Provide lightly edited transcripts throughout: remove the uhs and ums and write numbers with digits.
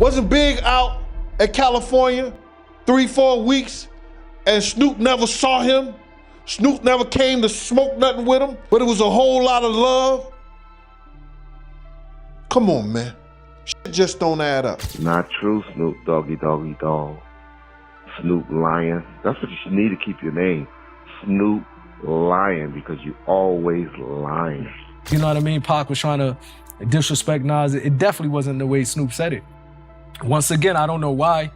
Wasn't Big out at California 3-4 weeks and Snoop never saw him? Snoop never came to smoke nothing with him, but it was a whole lot of love? Come on, man. Shit just don't add up. Not true, Snoop Doggy Doggy Dog. Snoop Lion. That's what you should need to keep your name. Snoop Lion, because you always lying. You know what I mean? Pac was trying to disrespect Nas. It definitely wasn't the way Snoop said it. Once again, I don't know why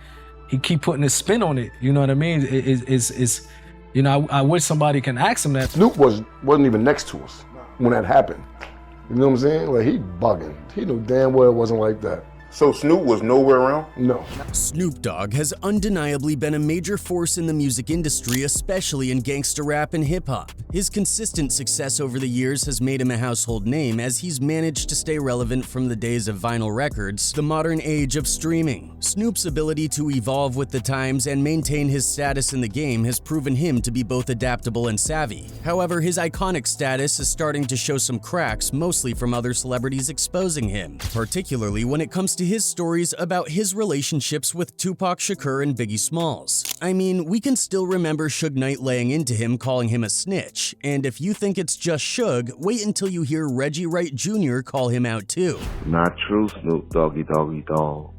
he keep putting his spin on it. You know what I mean? It's you know, I wish somebody can ask him that. Snoop wasn't even next to us when that happened. You know what I'm saying? Like, he bugging. He knew damn well it wasn't like that. So Snoop was nowhere around? No. Snoop Dogg has undeniably been a major force in the music industry, especially in gangsta rap and hip-hop. His consistent success over the years has made him a household name as he's managed to stay relevant from the days of vinyl records, the modern age of streaming. Snoop's ability to evolve with the times and maintain his status in the game has proven him to be both adaptable and savvy. However, his iconic status is starting to show some cracks, mostly from other celebrities exposing him, particularly when it comes to his stories about his relationships with Tupac Shakur and Biggie Smalls. I mean, we can still remember Suge Knight laying into him, calling him a snitch, and if you think it's just Suge, wait until you hear Reggie Wright Jr. call him out too. Not true, Snoop Doggy Doggy Dog.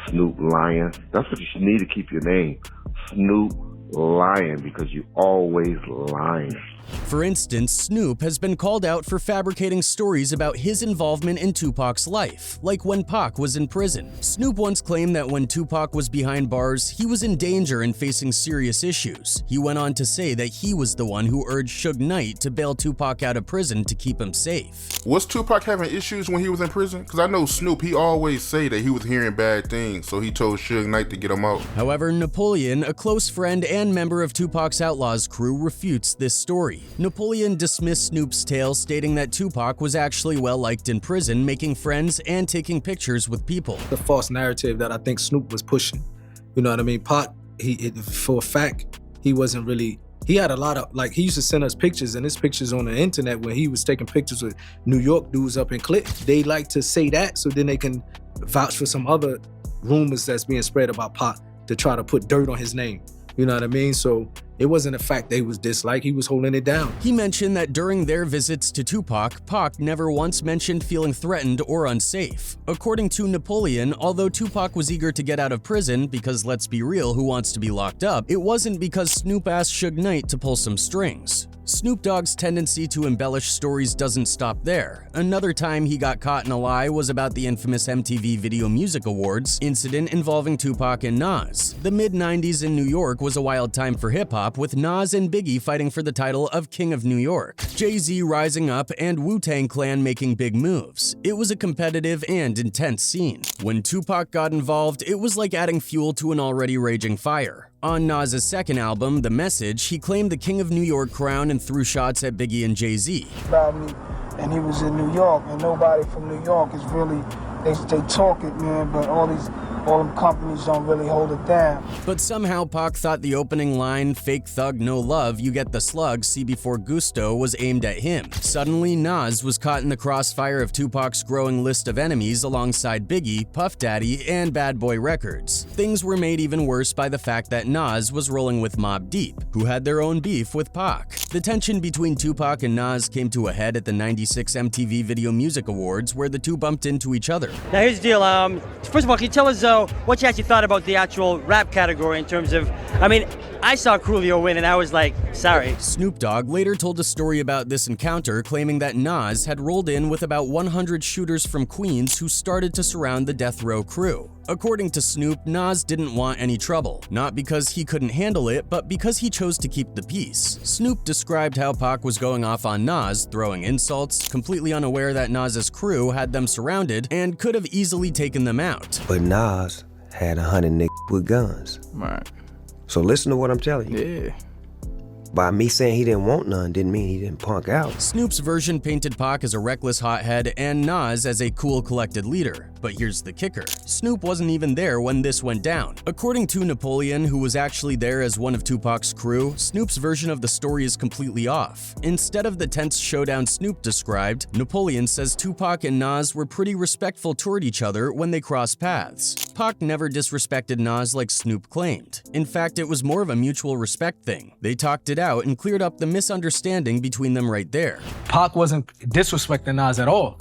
Snoop Lion. That's what you should need to keep your name. Snoop Lion, because you always lying. For instance, Snoop has been called out for fabricating stories about his involvement in Tupac's life, like when Pac was in prison. Snoop once claimed that when Tupac was behind bars, he was in danger and facing serious issues. He went on to say that he was the one who urged Suge Knight to bail Tupac out of prison to keep him safe. Was Tupac having issues when he was in prison? Because I know Snoop, he always say that he was hearing bad things, so he told Suge Knight to get him out. However, Napoleon, a close friend and member of Tupac's Outlaws crew, refutes this story. Napoleon dismissed Snoop's tale, stating that Tupac was actually well-liked in prison, making friends and taking pictures with people. The false narrative that I think Snoop was pushing. You know what I mean? Pac, for a fact, he wasn't really, he had a lot of, like, he used to send us pictures, and his pictures on the internet when he was taking pictures with New York dudes up in Clinton. They like to say that so then they can vouch for some other rumors that's being spread about Pac to try to put dirt on his name. You know what I mean? So it wasn't a fact that he was disliked, he was holding it down. He mentioned that during their visits to Tupac, Pac never once mentioned feeling threatened or unsafe. According to Napoleon, although Tupac was eager to get out of prison, because let's be real, who wants to be locked up, it wasn't because Snoop asked Suge Knight to pull some strings. Snoop Dogg's tendency to embellish stories doesn't stop there. Another time he got caught in a lie was about the infamous MTV Video Music Awards incident involving Tupac and Nas. The mid-90s in New York was a wild time for hip-hop, with Nas and Biggie fighting for the title of King of New York, Jay-Z rising up, and Wu-Tang Clan making big moves. It was a competitive and intense scene. When Tupac got involved, it was like adding fuel to an already raging fire. On Nas' second album, The Message, he claimed the King of New York crown and threw shots at Biggie and Jay-Z. About me, and he was in New York, and nobody from New York is really, they talk it, man, but all them companies don't really hold it down. But somehow Pac thought the opening line, "Fake thug, no love, you get the slug, see before gusto," was aimed at him. Suddenly, Nas was caught in the crossfire of Tupac's growing list of enemies alongside Biggie, Puff Daddy, and Bad Boy Records. Things were made even worse by the fact that Nas was rolling with Mobb Deep, who had their own beef with Pac. The tension between Tupac and Nas came to a head at the '96 MTV Video Music Awards, where the two bumped into each other. Now here's the deal, first of all, can you tell us what you actually thought about the actual rap category in terms of, I mean, I saw Coolio win and I was like, sorry. Snoop Dogg later told a story about this encounter, claiming that Nas had rolled in with about 100 shooters from Queens who started to surround the Death Row crew. According to Snoop, Nas didn't want any trouble, not because he couldn't handle it, but because he chose to keep the peace. Snoop described how Pac was going off on Nas, throwing insults, completely unaware that Nas's crew had them surrounded and could have easily taken them out. But Nas had 100 niggas with guns. Right. So listen to what I'm telling you. Yeah. By me saying he didn't want none didn't mean he didn't punk out. Snoop's version painted Pac as a reckless hothead and Nas as a cool, collected leader. But here's the kicker. Snoop wasn't even there when this went down. According to Napoleon, who was actually there as one of Tupac's crew, Snoop's version of the story is completely off. Instead of the tense showdown Snoop described, Napoleon says Tupac and Nas were pretty respectful toward each other when they crossed paths. Pac never disrespected Nas like Snoop claimed. In fact, it was more of a mutual respect thing. They talked it out and cleared up the misunderstanding between them right there. Pac wasn't disrespecting Nas at all.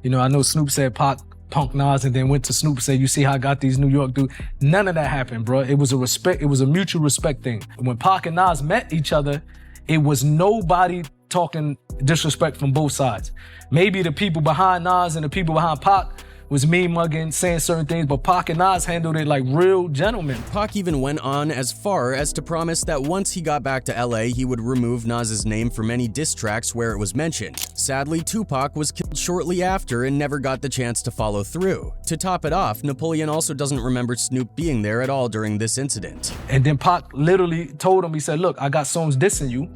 You know, I know Snoop said Pac punked Nas and then went to Snoop and said, you see how I got these New York dudes? None of that happened, bro. It was a respect, it was a mutual respect thing. When Pac and Nas met each other, it was nobody talking disrespect from both sides. Maybe the people behind Nas and the people behind Pac was mean mugging, saying certain things, but Pac and Nas handled it like real gentlemen. Pac even went on as far as to promise that once he got back to LA, he would remove Nas's name from any diss tracks where it was mentioned. Sadly, Tupac was killed shortly after and never got the chance to follow through. To top it off, Napoleon also doesn't remember Snoop being there at all during this incident. And then Pac literally told him, he said, look, I got songs dissing you.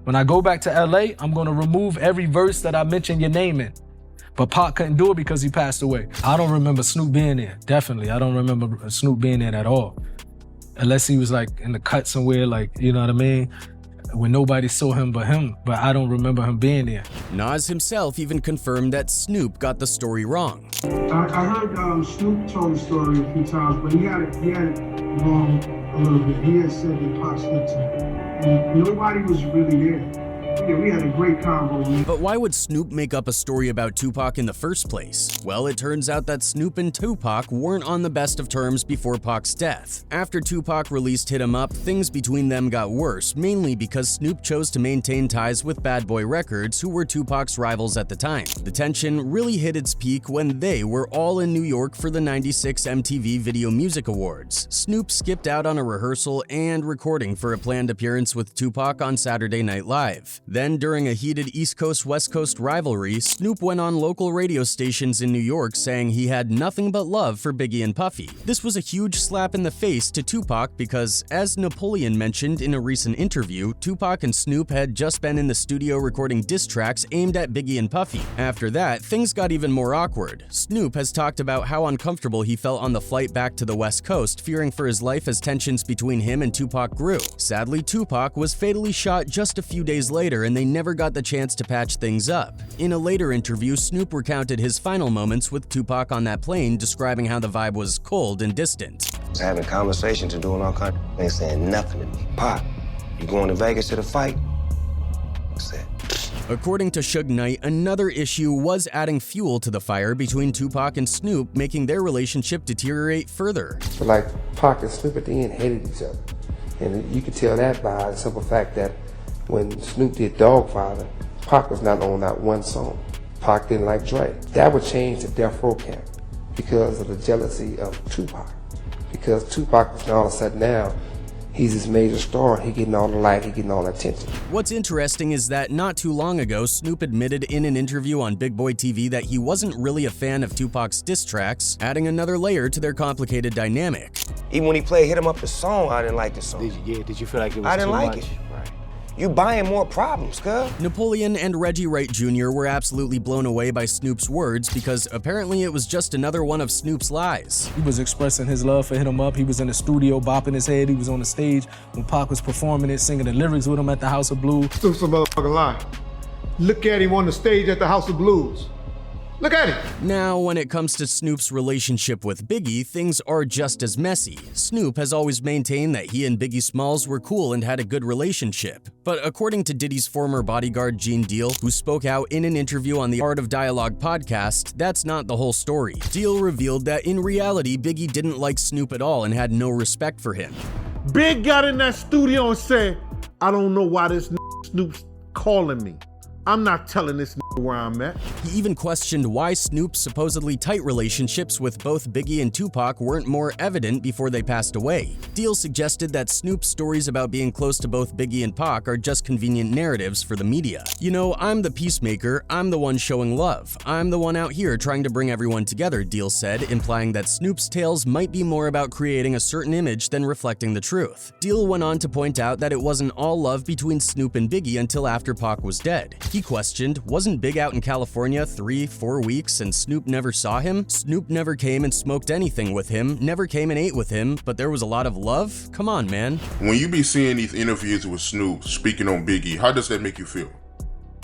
When I go back to LA, I'm gonna remove every verse that I mention your name in. But Pac couldn't do it because he passed away. I don't remember Snoop being there, definitely. I don't remember Snoop being there at all. Unless he was like in the cut somewhere, like, you know what I mean? When nobody saw him but him, but I don't remember him being there. Nas himself even confirmed that Snoop got the story wrong. I heard Snoop told the story a few times, but he had it wrong a little bit. He had said that Pac slipped him, and nobody was really there. Yeah, we had a great convo, man. But why would Snoop make up a story about Tupac in the first place? Well, it turns out that Snoop and Tupac weren't on the best of terms before Pac's death. After Tupac released Hit 'Em Up, things between them got worse, mainly because Snoop chose to maintain ties with Bad Boy Records, who were Tupac's rivals at the time. The tension really hit its peak when they were all in New York for the '96 MTV Video Music Awards. Snoop skipped out on a rehearsal and recording for a planned appearance with Tupac on Saturday Night Live. Then, during a heated East Coast-West Coast rivalry, Snoop went on local radio stations in New York saying he had nothing but love for Biggie and Puffy. This was a huge slap in the face to Tupac because, as Napoleon mentioned in a recent interview, Tupac and Snoop had just been in the studio recording diss tracks aimed at Biggie and Puffy. After that, things got even more awkward. Snoop has talked about how uncomfortable he felt on the flight back to the West Coast, fearing for his life as tensions between him and Tupac grew. Sadly, Tupac was fatally shot just a few days later, and they never got the chance to patch things up. In a later interview, Snoop recounted his final moments with Tupac on that plane, describing how the vibe was cold and distant. Having conversations and doing all kinds of things, saying nothing to me. Pac, you going to Vegas to the fight? I said. According to Suge Knight, another issue was adding fuel to the fire between Tupac and Snoop, making their relationship deteriorate further. So like Pac and Snoop at the end hated each other. And you could tell that by the simple fact that when Snoop did Dogfather, Pac was not on that one song. Pac didn't like Dre. That would change the Death Row camp because of the jealousy of Tupac. Because Tupac was all of a sudden now, he's this major star, he getting all the light, he getting all the attention. What's interesting is that not too long ago, Snoop admitted in an interview on Big Boy TV that he wasn't really a fan of Tupac's diss tracks, adding another layer to their complicated dynamic. Even when he played Hit 'Em Up the song, I didn't like the song. Did you feel like it was I didn't too like much? it. You buying more problems, cuz. Napoleon and Reggie Wright Jr. were absolutely blown away by Snoop's words because apparently it was just another one of Snoop's lies. He was expressing his love for Hit 'Em Up. He was in the studio bopping his head. He was on the stage when Pac was performing it, singing the lyrics with him at the House of Blues. Snoop's a motherfucking lie. Look at him on the stage at the House of Blues. Look at him. Now, when it comes to Snoop's relationship with Biggie, things are just as messy. Snoop has always maintained that he and Biggie Smalls were cool and had a good relationship. But according to Diddy's former bodyguard Gene Deal, who spoke out in an interview on the Art of Dialogue podcast, that's not the whole story. Deal revealed that in reality, Biggie didn't like Snoop at all and had no respect for him. Big got in that studio and said, I don't know why this Snoop's calling me. I'm not telling this where I'm at. He even questioned why Snoop's supposedly tight relationships with both Biggie and Tupac weren't more evident before they passed away. Deal suggested that Snoop's stories about being close to both Biggie and Pac are just convenient narratives for the media. You know, I'm the peacemaker, I'm the one showing love, I'm the one out here trying to bring everyone together, Deal said, implying that Snoop's tales might be more about creating a certain image than reflecting the truth. Deal went on to point out that it wasn't all love between Snoop and Biggie until after Pac was dead. He questioned, wasn't Big out in California 3-4 weeks and Snoop never saw him? Snoop never came and smoked anything with him, never came and ate with him, but there was a lot of love? Come on, man. When you be seeing these interviews with Snoop speaking on Biggie, how does that make you feel?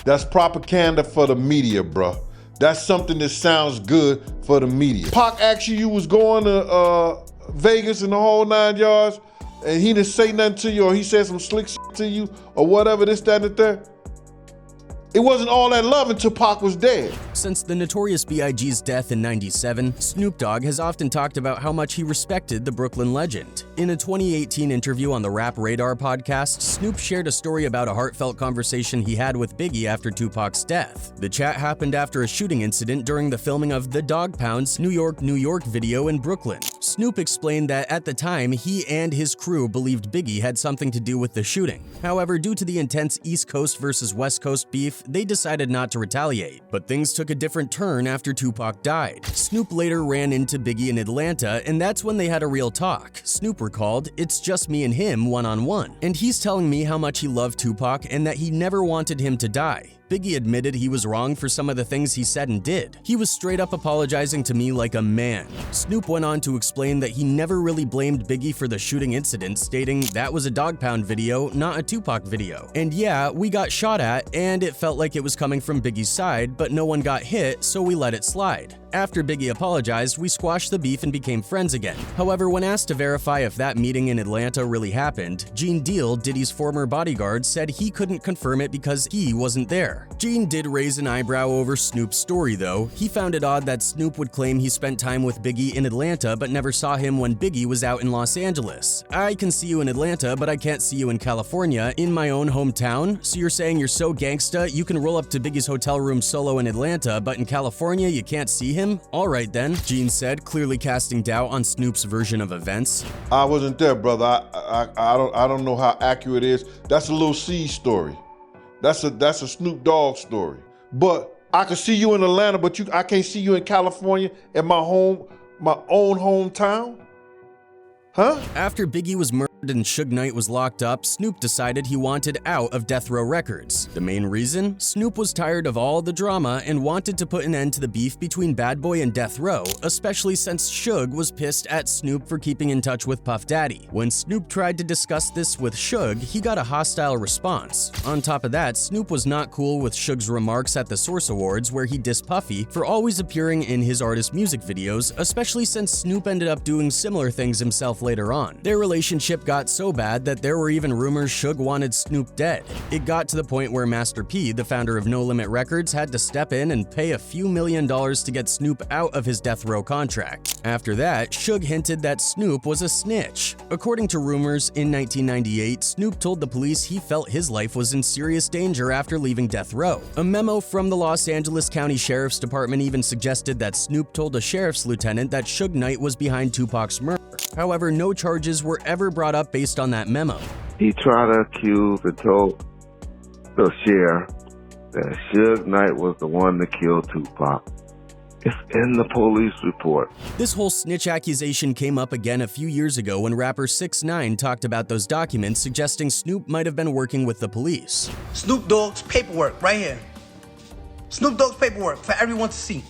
That's propaganda for the media, bruh. That's something that sounds good for the media. Pac actually you was going to Vegas and the whole 9 yards, and he didn't say nothing to you, or he said some slick shit to you, or whatever, this, that, and the third. It wasn't all that love until Pac was dead. Since the Notorious B.I.G.'s death in '97, Snoop Dogg has often talked about how much he respected the Brooklyn legend. In a 2018 interview on the Rap Radar podcast, Snoop shared a story about a heartfelt conversation he had with Biggie after Tupac's death. The chat happened after a shooting incident during the filming of the Dog Pound's New York, New York video in Brooklyn. Snoop explained that at the time, he and his crew believed Biggie had something to do with the shooting. However, due to the intense East Coast versus West Coast beef, they decided not to retaliate. But things took a different turn after Tupac died. Snoop later ran into Biggie in Atlanta, and that's when they had a real talk. Snoop recalled, "It's just me and him one-on-one. And he's telling me how much he loved Tupac and that he never wanted him to die. Biggie admitted he was wrong for some of the things he said and did. He was straight up apologizing to me like a man." Snoop went on to explain that he never really blamed Biggie for the shooting incident, stating that was a Dog Pound video, not a Tupac video. And yeah, we got shot at, and it felt like it was coming from Biggie's side, but no one got hit, so we let it slide. After Biggie apologized, we squashed the beef and became friends again. However, when asked to verify if that meeting in Atlanta really happened, Gene Deal, Diddy's former bodyguard, said he couldn't confirm it because he wasn't there. Gene did raise an eyebrow over Snoop's story, though. He found it odd that Snoop would claim he spent time with Biggie in Atlanta but never saw him when Biggie was out in Los Angeles. I can see you in Atlanta, but I can't see you in California, in my own hometown? So you're saying you're so gangsta, you can roll up to Biggie's hotel room solo in Atlanta, but in California you can't see him? All right then, Gene said, clearly casting doubt on Snoop's version of events. I wasn't there, brother. I don't know how accurate it is. That's a Lil C story. That's a Snoop Dogg story. But I can see you in Atlanta, but I can't see you in California at my own hometown? Huh? After Biggie was murdered and Suge Knight was locked up, Snoop decided he wanted out of Death Row Records. The main reason? Snoop was tired of all the drama and wanted to put an end to the beef between Bad Boy and Death Row, especially since Suge was pissed at Snoop for keeping in touch with Puff Daddy. When Snoop tried to discuss this with Suge, he got a hostile response. On top of that, Snoop was not cool with Suge's remarks at the Source Awards where he dissed Puffy for always appearing in his artist music videos, especially since Snoop ended up doing similar things himself later on. Their relationship got so bad that there were even rumors Suge wanted Snoop dead. It got to the point where Master P, the founder of No Limit Records, had to step in and pay a few $1 million to get Snoop out of his Death Row contract. After that, Suge hinted that Snoop was a snitch. According to rumors, in 1998, Snoop told the police he felt his life was in serious danger after leaving Death Row. A memo from the Los Angeles County Sheriff's Department even suggested that Snoop told a sheriff's lieutenant that Suge Knight was behind Tupac's murder. However, no charges were ever brought up based on that memo. He tried to accuse and told the sheriff that Suge Knight was the one that killed Tupac. It's in the police report. This whole snitch accusation came up again a few years ago when rapper 6ix9ine talked about those documents suggesting Snoop might have been working with the police. Snoop Dogg's paperwork right here. Snoop Dogg's paperwork for everyone to see.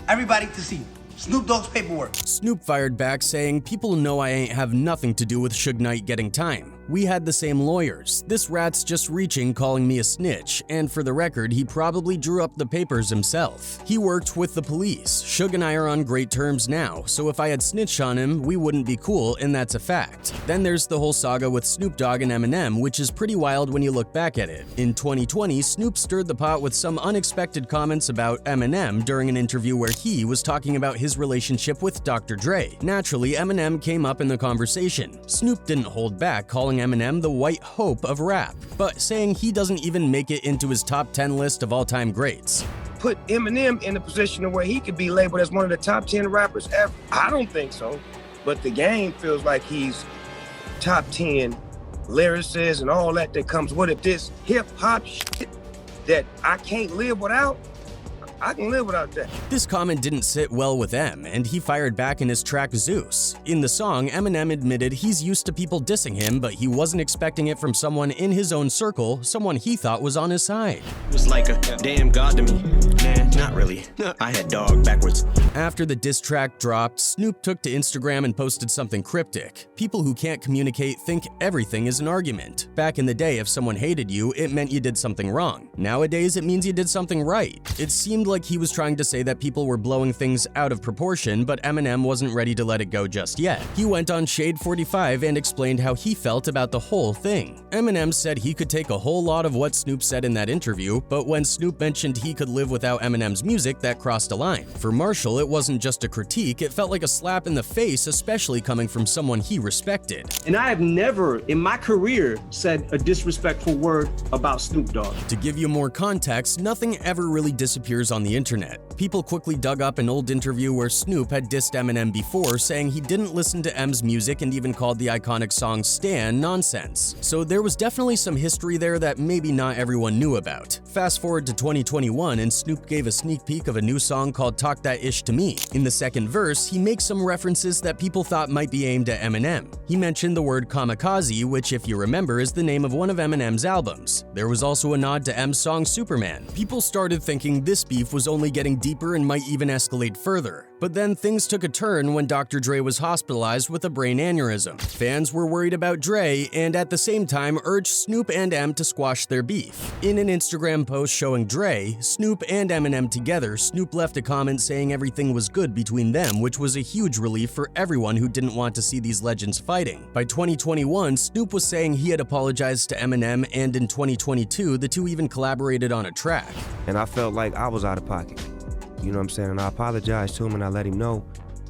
Everybody to see. Snoop Dogg's paperwork. Snoop fired back saying, "People know I ain't have nothing to do with Suge Knight getting time. We had the same lawyers. This rat's just reaching calling me a snitch, and for the record, he probably drew up the papers himself. He worked with the police. Suge and I are on great terms now, so if I had snitched on him, we wouldn't be cool, and that's a fact." Then there's the whole saga with Snoop Dogg and Eminem, which is pretty wild when you look back at it. In 2020, Snoop stirred the pot with some unexpected comments about Eminem during an interview where he was talking about his relationship with Dr. Dre. Naturally, Eminem came up in the conversation. Snoop didn't hold back, calling calling Eminem the white hope of rap, but saying he doesn't even make it into his top 10 list of all-time greats. Put Eminem in a position where he could be labeled as one of the top 10 rappers ever? I don't think so. But the game feels like he's top 10 lyricists and all that comes with it. This hip-hop shit that I can't live without, I can live without that. This comment didn't sit well with M, and he fired back in his track Zeus. In the song, Eminem admitted he's used to people dissing him, but he wasn't expecting it from someone in his own circle, someone he thought was on his side. It was like a damn god to me. Nah, not really. I had dog backwards. After the diss track dropped, Snoop took to Instagram and posted something cryptic. People who can't communicate think everything is an argument. Back in the day, if someone hated you, it meant you did something wrong. Nowadays, it means you did something right. It seemed like he was trying to say that people were blowing things out of proportion, but Eminem wasn't ready to let it go just yet. He went on Shade 45 and explained how he felt about the whole thing. Eminem said he could take a whole lot of what Snoop said in that interview, but when Snoop mentioned he could live without Eminem's music, that crossed a line. For Marshall, it wasn't just a critique, it felt like a slap in the face, especially coming from someone he respected. And I have never, in my career, said a disrespectful word about Snoop Dogg. To give you more context, nothing ever really disappears on the internet. People quickly dug up an old interview where Snoop had dissed Eminem before, saying he didn't listen to M's music and even called the iconic song Stan nonsense. So there was definitely some history there that maybe not everyone knew about. Fast forward to 2021 and Snoop gave a sneak peek of a new song called Talk That Ish to Me. In the second verse, he makes some references that people thought might be aimed at Eminem. He mentioned the word kamikaze, which if you remember is the name of one of Eminem's albums. There was also a nod to M's song Superman. People started thinking this beef was only getting deeper and might even escalate further. But then things took a turn when Dr. Dre was hospitalized with a brain aneurysm. Fans were worried about Dre and at the same time urged Snoop and M to squash their beef. In an Instagram post showing Dre, Snoop and Eminem together, Snoop left a comment saying everything was good between them, which was a huge relief for everyone who didn't want to see these legends fighting. By 2021, Snoop was saying he had apologized to Eminem, and in 2022, the two even collaborated on a track. And I felt like I was out of pocket. You know what I'm saying? And I apologized to him and I let him know.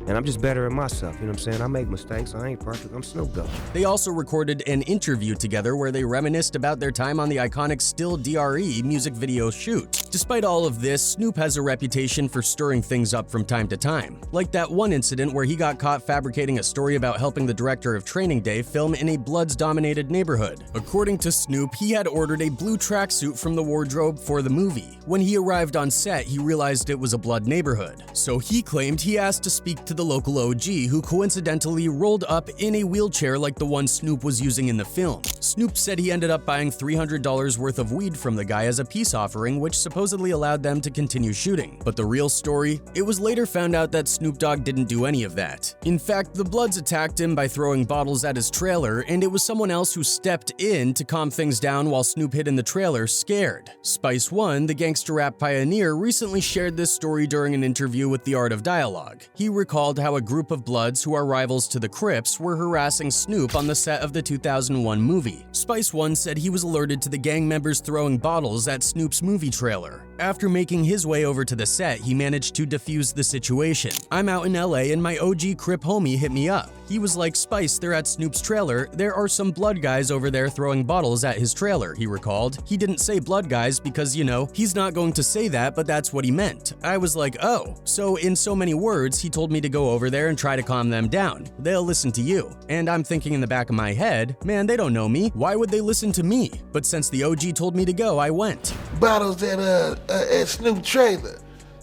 And I'm just better at myself, you know what I'm saying? I make mistakes, I ain't perfect, I'm Snoop Dogg. They also recorded an interview together where they reminisced about their time on the iconic Still DRE music video shoot. Despite all of this, Snoop has a reputation for stirring things up from time to time. Like that one incident where he got caught fabricating a story about helping the director of Training Day film in a Bloods-dominated neighborhood. According to Snoop, he had ordered a blue tracksuit from the wardrobe for the movie. When he arrived on set, he realized it was a Blood neighborhood. So he claimed he asked to speak to the local OG, who coincidentally rolled up in a wheelchair like the one Snoop was using in the film. Snoop said he ended up buying $300 worth of weed from the guy as a peace offering, which supposedly allowed them to continue shooting. But the real story? It was later found out that Snoop Dogg didn't do any of that. In fact, the Bloods attacked him by throwing bottles at his trailer, and it was someone else who stepped in to calm things down while Snoop hid in the trailer, scared. Spice One, the gangsta rap pioneer, recently shared this story during an interview with The Art of Dialogue. He recalled how a group of Bloods who are rivals to the Crips were harassing Snoop on the set of the 2001 movie. Spice One said he was alerted to the gang members throwing bottles at Snoop's movie trailer. After making his way over to the set, he managed to defuse the situation. I'm out in LA and my OG Crip homie hit me up. He was like, Spice, they're at Snoop's trailer. There are some Blood guys over there throwing bottles at his trailer, he recalled. He didn't say Blood guys because, you know, he's not going to say that, but that's what he meant. I was like, oh. So in so many words, he told me to go over there and try to calm them down. They'll listen to you. And I'm thinking in the back of my head, man, they don't know me. Why would they listen to me? But since the OG told me to go, I went. Bottles at Snoop trailer.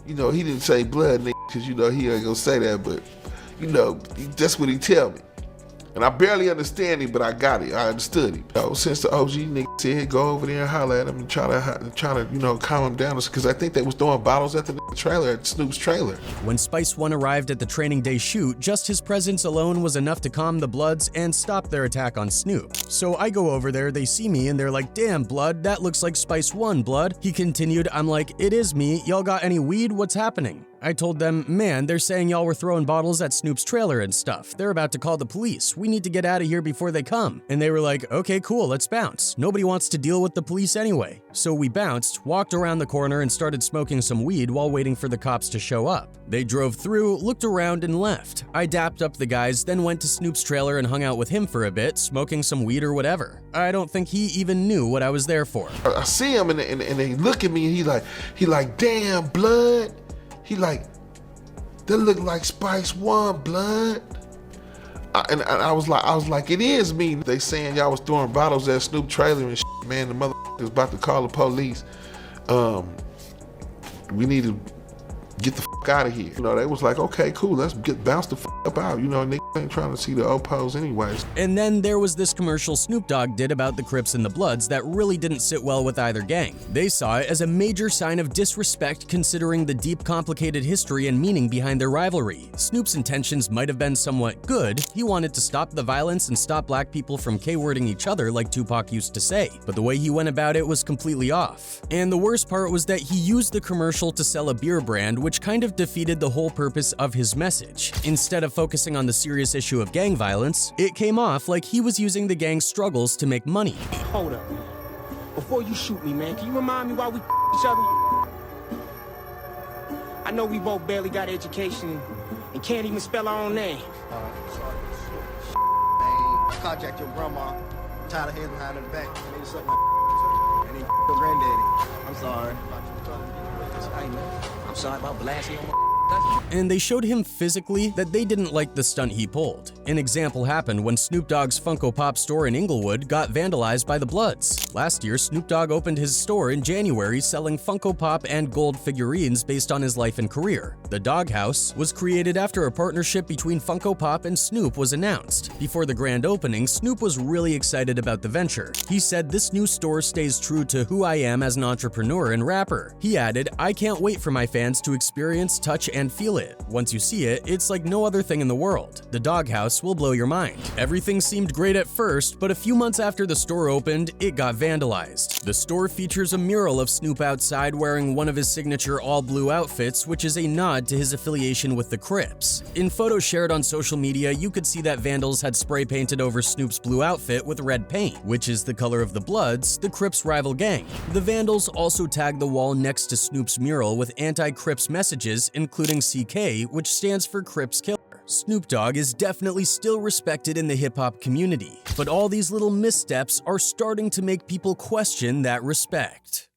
You know, he didn't say Blood, because, you know, he ain't gonna say that, but, you know, that's what he tell me. And I barely understand him, but I got it. I understood him. You know, since the OG nigga said go over there and holler at him and try to, you know, calm him down, because I think they was throwing bottles at the trailer, at Snoop's trailer. When Spice One arrived at the Training Day shoot, just his presence alone was enough to calm the Bloods and stop their attack on Snoop. So I go over there, they see me, and they're like, damn, Blood, that looks like Spice One, Blood. He continued, I'm like, it is me. Y'all got any weed? What's happening? I told them, man, they're saying y'all were throwing bottles at Snoop's trailer and stuff. They're about to call the police. We need to get out of here before they come. And they were like, okay, cool, let's bounce. Nobody wants to deal with the police anyway. So we bounced, walked around the corner and started smoking some weed while waiting for the cops to show up. They drove through, looked around and left. I dapped up the guys, then went to Snoop's trailer and hung out with him for a bit, smoking some weed or whatever. I don't think he even knew what I was there for. I see him and they look at me and he like, damn, blood. He like, that look like Spice One, blood. And I was like, it is me. They saying y'all was throwing bottles at Snoop trailer and shit, man. The motherfucker is about to call the police. We need to get the fuck out of here. You know, they was like, okay, cool, let's bounce the fuck up out. You know, niggas ain't trying to see the Opos anyways. And then there was this commercial Snoop Dogg did about the Crips and the Bloods that really didn't sit well with either gang. They saw it as a major sign of disrespect considering the deep, complicated history and meaning behind their rivalry. Snoop's intentions might have been somewhat good. He wanted to stop the violence and stop black people from K-wording each other like Tupac used to say. But the way he went about it was completely off. And the worst part was that he used the commercial to sell a beer brand, which kind of defeated the whole purpose of his message. Instead of focusing on the serious issue of gang violence, it came off like he was using the gang's struggles to make money. Hold up. Before you shoot me, man, can you remind me why we each other? I know we both barely got education and can't even spell our own name. Sorry. Man, contact your grandma. Tied her hands behind her back. Nigga suck my and then your granddaddy. I'm sorry. I'm sorry about blasting on my. And they showed him physically that they didn't like the stunt he pulled. An example happened when Snoop Dogg's Funko Pop store in Inglewood got vandalized by the Bloods. Last year, Snoop Dogg opened his store in January selling Funko Pop and gold figurines based on his life and career. The Dogghouse was created after a partnership between Funko Pop and Snoop was announced. Before the grand opening, Snoop was really excited about the venture. He said, "This new store stays true to who I am as an entrepreneur and rapper." He added, "I can't wait for my fans to experience, touch, and feel it. Once you see it, it's like no other thing in the world. The Dogghouse will blow your mind." Everything seemed great at first, but a few months after the store opened, it got vandalized. The store features a mural of Snoop outside wearing one of his signature all-blue outfits, which is a nod to his affiliation with the Crips. In photos shared on social media, you could see that vandals had spray painted over Snoop's blue outfit with red paint, which is the color of the Bloods, the Crips' rival gang. The vandals also tagged the wall next to Snoop's mural with anti-Crips messages, including CK, which stands for Crips Killer. Snoop Dogg is definitely still respected in the hip-hop community, but all these little missteps are starting to make people question that respect.